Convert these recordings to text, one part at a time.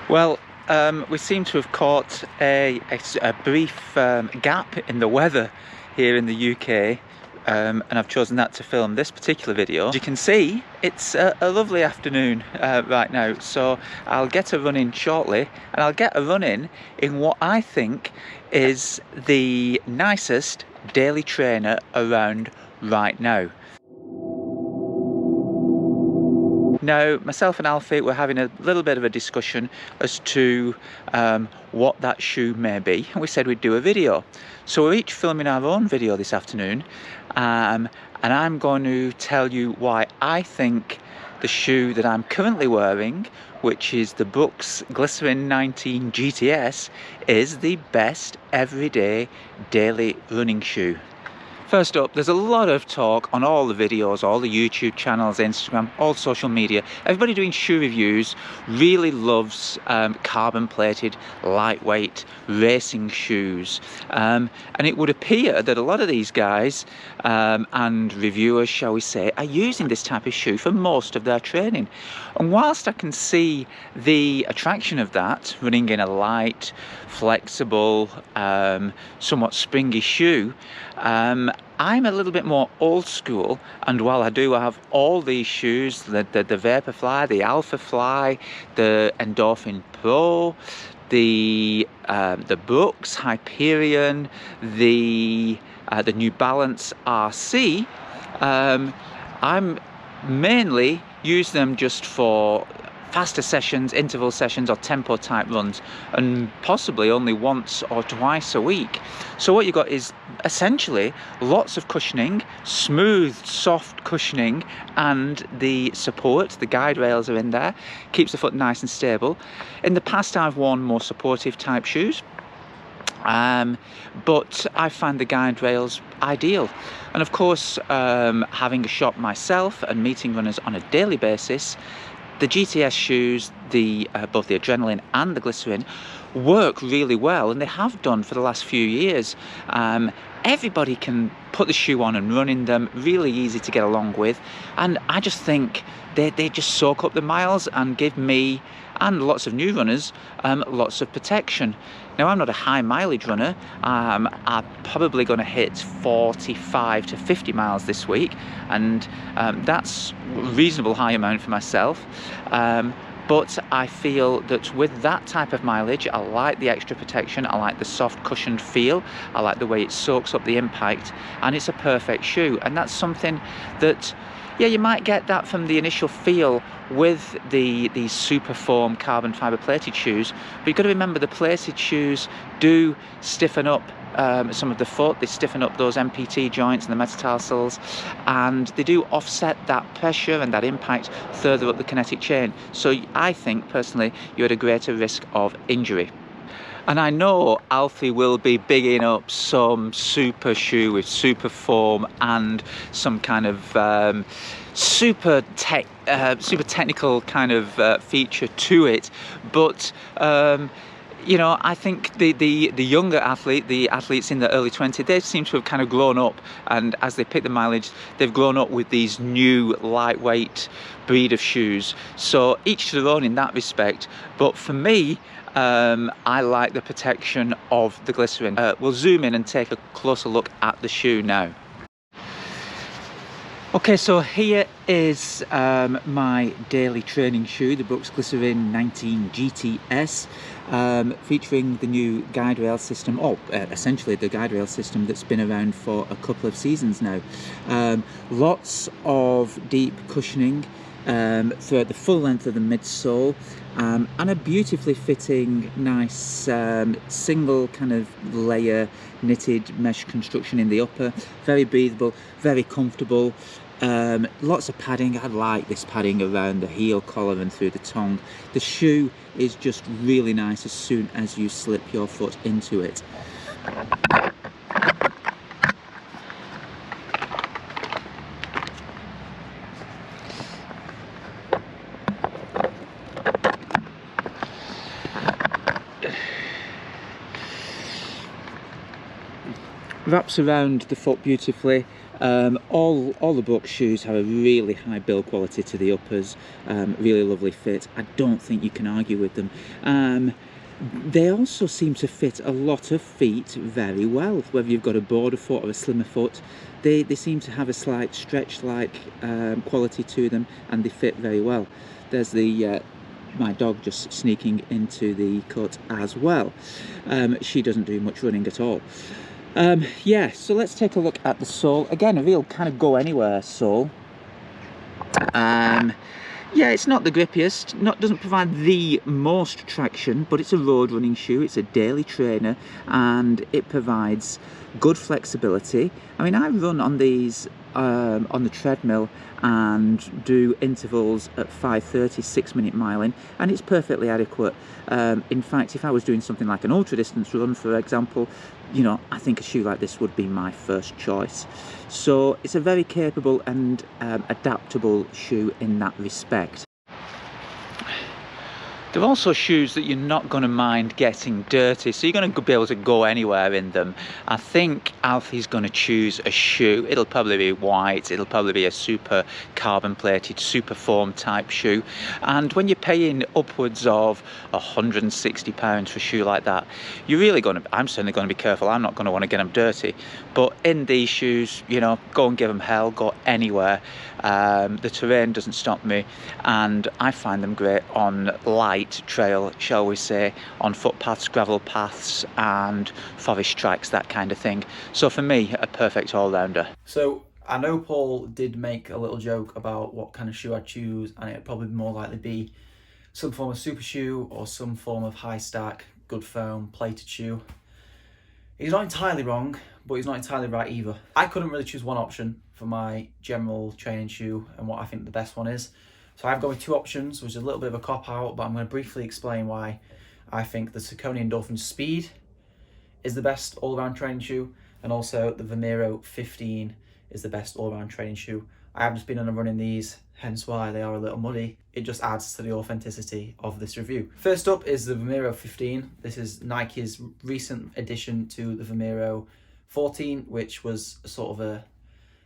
Well, we seem to have caught a brief gap in the weather here in the UK, and I've chosen that to film this particular video. As you can see, it's a lovely afternoon right now, so I'll get a run in shortly, and I'll get a run in what I think is the nicest daily trainer around right now. Now, myself and Alfie were having a little bit of a discussion as to what that shoe may be, and we said we'd do a video. So we're each filming our own video this afternoon, and I'm going to tell you why I think the shoe that I'm currently wearing, which is the Brooks Glycerin 19 GTS, is the best everyday daily running shoe. First up, there's a lot of talk on all the videos, all the YouTube channels, Instagram, all social media. Everybody doing shoe reviews really loves carbon-plated, lightweight racing shoes. And it would appear that a lot of these guys and reviewers, shall we say, are using this type of shoe for most of their training. And whilst I can see the attraction of that, running in a light, flexible, somewhat springy shoe, I'm a little bit more old school, and while I do have all these shoes, the Vaporfly, the Alpha Fly, the Endorphin Pro, the Brooks Hyperion, the New Balance RC, I'm mainly use them just for faster sessions, interval sessions, or tempo type runs, and possibly only once or twice a week. So what you got is essentially lots of cushioning, smooth, soft cushioning, and the support, the guide rails are in there, keeps the foot nice and stable. In the past I've worn more supportive type shoes, but I find the guide rails ideal. And of course, having a shop myself and meeting runners on a daily basis, the GTS shoes, both the Adrenaline and the Glycerin, work really well, and they have done for the last few years. Everybody can put the shoe on and run in them, really easy to get along with, and I just think they just soak up the miles and give me and lots of new runners lots of protection. Now, I'm not a high mileage runner. I'm probably going to hit 45 to 50 miles this week, and that's a reasonable high amount for myself. But I feel that with that type of mileage, I like the extra protection, I like the soft cushioned feel, I like the way it soaks up the impact, and it's a perfect shoe. And that's something that, yeah, you might get that from the initial feel with these super foam carbon fibre plated shoes, but you've got to remember the plated shoes do stiffen up some of the foot, they stiffen up those MPT joints and the metatarsals, and they do offset that pressure and that impact further up the kinetic chain. So I think personally you're at a greater risk of injury. And I know Alfie will be bigging up some super shoe with super foam and some kind of super technical kind of feature to it, but you know, I think the younger athlete, the athletes in the early 20s, they seem to have kind of grown up, and as they pick the mileage, they've grown up with these new lightweight breed of shoes. So each to their own in that respect, but for me, I like the protection of the Glycerin. We'll zoom in and take a closer look at the shoe now. Okay, so here is my daily training shoe, the Brooks Glycerin 19 GTS, featuring the new guide rail system, or essentially the guide rail system that's been around for a couple of seasons now. Lots of deep cushioning throughout the full length of the midsole, and a beautifully fitting, nice single kind of layer knitted mesh construction in the upper. Very breathable, very comfortable. Lots of padding. I like this padding around the heel collar and through the tongue. The shoe is just really nice as soon as you slip your foot into it. wraps around the foot beautifully. All the Brooks shoes have a really high build quality to the uppers, really lovely fit. I don't think you can argue with them. They also seem to fit a lot of feet very well, whether you've got a broader foot or a slimmer foot. They seem to have a slight stretch-like quality to them, and they fit very well. There's the my dog just sneaking into the cut as well. She doesn't do much running at all. Yeah, so let's take a look at the sole. Again, a real kind of go anywhere sole. Yeah, it's not the grippiest, doesn't provide the most traction, but it's a road running shoe, it's a daily trainer, and it provides good flexibility. I mean, I run on these on the treadmill and do intervals at 5:30, 6-minute miling, and it's perfectly adequate. In fact, if I was doing something like an ultra distance run, for example, you know, I think a shoe like this would be my first choice. So it's a very capable and adaptable shoe in that respect. They're also shoes that you're not going to mind getting dirty, so you're going to be able to go anywhere in them. I think Alfie's going to choose a shoe. It'll probably be white, it'll probably be a super carbon plated, super foam type shoe. And when you're paying upwards of £160 for a shoe like that, you're really going to, I'm certainly going to be careful. I'm not going to want to get them dirty. But in these shoes, you know, go and give them hell, go anywhere. The terrain doesn't stop me, and I find them great on light trail, shall we say, on footpaths, gravel paths and forest tracks, that kind of thing. So for me, a perfect all-rounder. So I know Paul did make a little joke about what kind of shoe I'd choose, and it'd probably more likely be some form of super shoe or some form of high stack, good foam, plated shoe. He's not entirely wrong, but he's not entirely right either. I couldn't really choose one option for my general training shoe and what I think the best one is. So I've gone with two options, which is a little bit of a cop-out, but I'm going to briefly explain why I think the Saucony Endorphin Speed is the best all-around training shoe, and also the Vomero 15 is the best all-around training shoe. I have just been on a run in these, hence why they are a little muddy. It just adds to the authenticity of this review. First up is the Vomero 15. This is Nike's recent addition to the Vomero 14, which was sort of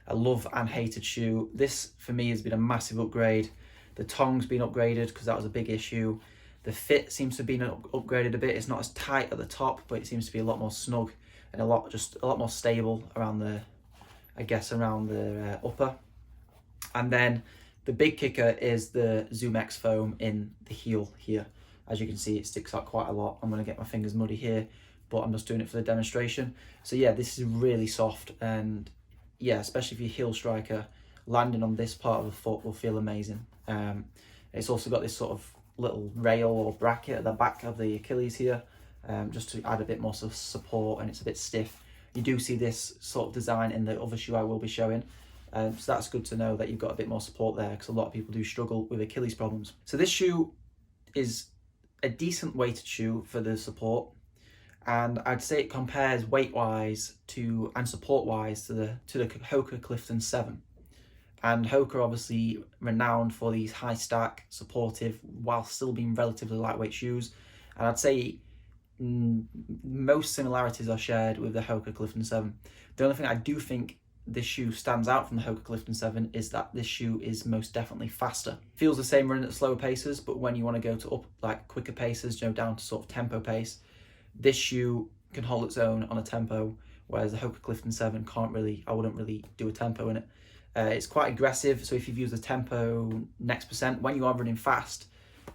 a love and hated shoe. This, for me, has been a massive upgrade. The tongue's been upgraded because that was a big issue. The fit seems to have been upgraded a bit. It's not as tight at the top, but it seems to be a lot more snug and a lot more stable around the, I guess, around the upper. And then the big kicker is the Zoom X foam in the heel here. As you can see, it sticks out quite a lot. I'm going to get my fingers muddy here, but I'm just doing it for the demonstration. So yeah, this is really soft, and yeah, especially if you're a heel striker, landing on this part of the foot will feel amazing. It's also got this sort of little rail or bracket at the back of the Achilles here, just to add a bit more support, and it's a bit stiff. You do see this sort of design in the other shoe I will be showing, so that's good to know that you've got a bit more support there, because a lot of people do struggle with Achilles problems. So this shoe is a decent weighted shoe for the support, and I'd say it compares weight-wise to and support-wise to the Hoka Clifton 7. And Hoka obviously renowned for these high stack, supportive, while still being relatively lightweight shoes. And I'd say most similarities are shared with the Hoka Clifton 7. The only thing I do think this shoe stands out from the Hoka Clifton 7 is that this shoe is most definitely faster. Feels the same running at slower paces, but when you want to go to up like quicker paces, you know, down to sort of tempo pace, this shoe can hold its own on a tempo, whereas the Hoka Clifton 7 can't really, I wouldn't really do a tempo in it. It's quite aggressive, so if you've used the tempo next percent, when you are running fast,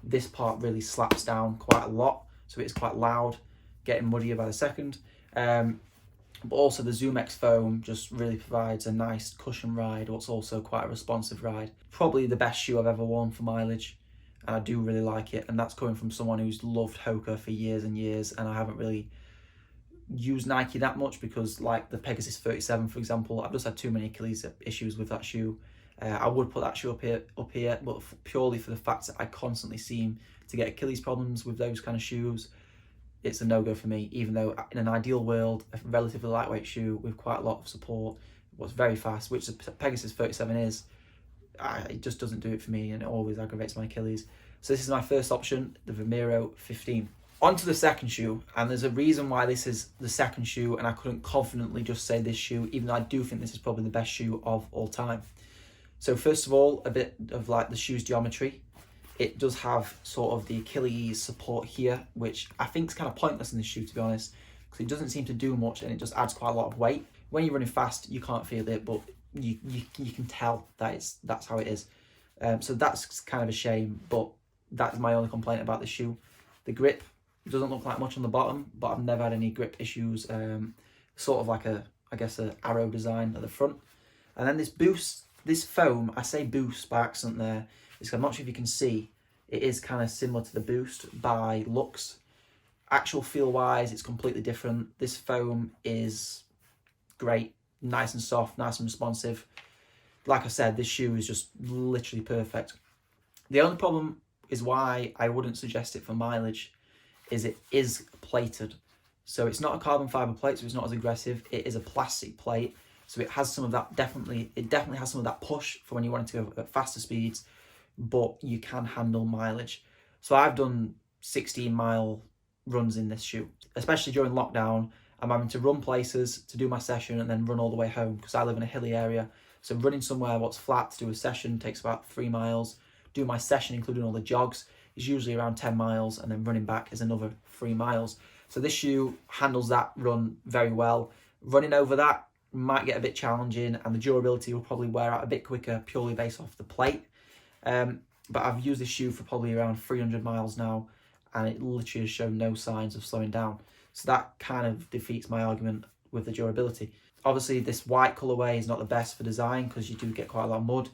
this part really slaps down quite a lot, so it's quite loud, getting muddier by the second. But also the Zoom X foam just really provides a nice cushion ride, what's also quite a responsive ride. Probably the best shoe I've ever worn for mileage, and I do really like it, and that's coming from someone who's loved Hoka for years and years, and I haven't really use Nike that much because, like the Pegasus 37 for example, I've just had too many Achilles issues with that shoe. I would put that shoe up here, but purely for the fact that I constantly seem to get Achilles problems with those kind of shoes, it's a no-go for me, even though in an ideal world, a relatively lightweight shoe with quite a lot of support, was very fast, which the Pegasus 37 is, it just doesn't do it for me, and it always aggravates my Achilles. So this is my first option, the Vomero 15. On to the second shoe, and there's a reason why this is the second shoe, and I couldn't confidently just say this shoe, even though I do think this is probably the best shoe of all time. So first of all, a bit of like the shoe's geometry. It does have sort of the Achilles support here, which I think is kind of pointless in this shoe, to be honest, because it doesn't seem to do much and it just adds quite a lot of weight. When you're running fast, you can't feel it, but you can tell that that's how it is. So that's kind of a shame, but that's my only complaint about the shoe. The grip doesn't look like much on the bottom, but I've never had any grip issues. Sort of like I guess an arrow design at the front. And then this boost, this foam, I say boost by accident there, because I'm not sure if you can see, it is kind of similar to the boost by looks. Actual feel wise, it's completely different. This foam is great, nice and soft, nice and responsive. Like I said, this shoe is just literally perfect. The only problem is why I wouldn't suggest it for mileage is it is plated. So it's not a carbon fiber plate, so it's not as aggressive. It is a plastic plate, so it has some of that, it definitely has some of that push for when you want it to go at faster speeds, but you can handle mileage. So I've done 16-mile runs in this shoe, especially during lockdown. I'm having to run places to do my session and then run all the way home because I live in a hilly area. So running somewhere what's flat to do a session takes about 3 miles. Do my session, including all the jogs, is usually around 10 miles, and then running back is another 3 miles. So this shoe handles that run very well. Running over that might get a bit challenging, and the durability will probably wear out a bit quicker purely based off the plate. But I've used this shoe for probably around 300 miles now, and it literally has shown no signs of slowing down. So that kind of defeats my argument with the durability. Obviously, this white colorway is not the best for design because you do get quite a lot of mud.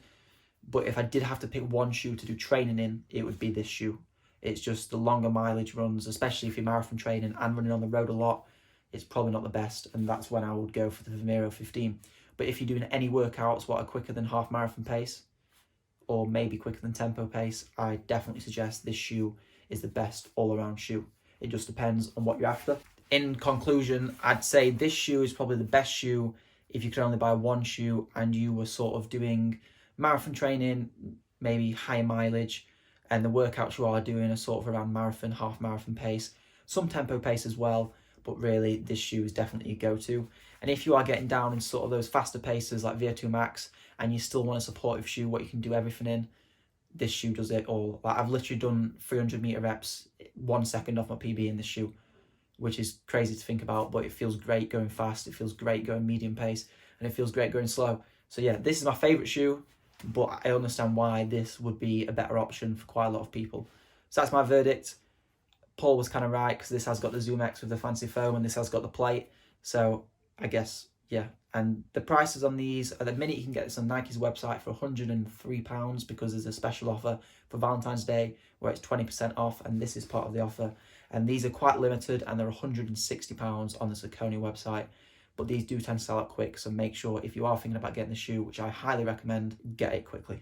But if I did have to pick one shoe to do training in, it would be this shoe. It's just the longer mileage runs, especially if you're marathon training and running on the road a lot, it's probably not the best, and that's when I would go for the Vomero 15. But if you're doing any workouts what are quicker than half marathon pace, or maybe quicker than tempo pace, I definitely suggest this shoe is the best all-around shoe. It just depends on what you're after. In conclusion, I'd say this shoe is probably the best shoe if you could only buy one shoe and you were sort of doing marathon training, maybe high mileage, and the workouts you are doing are sort of around marathon, half marathon pace, some tempo pace as well, but really this shoe is definitely a go-to. And if you are getting down in sort of those faster paces like VO2 max and you still want a supportive shoe what you can do everything in, this shoe does it all. Like I've literally done 300 meter reps 1 second off my PB in this shoe, which is crazy to think about, but it feels great going fast, it feels great going medium pace, and it feels great going slow. So yeah, this is my favorite shoe, but I understand why this would be a better option for quite a lot of people. So that's my verdict. Paul was kind of right because this has got the Zoom X with the fancy foam and this has got the plate. So I guess, yeah. And the prices on these, at the minute you can get this on Nike's website for £103 because there's a special offer for Valentine's Day where it's 20% off, and this is part of the offer. And these are quite limited and they're £160 on the Saucony website. But these do tend to sell out quick, so make sure if you are thinking about getting the shoe, which I highly recommend, get it quickly.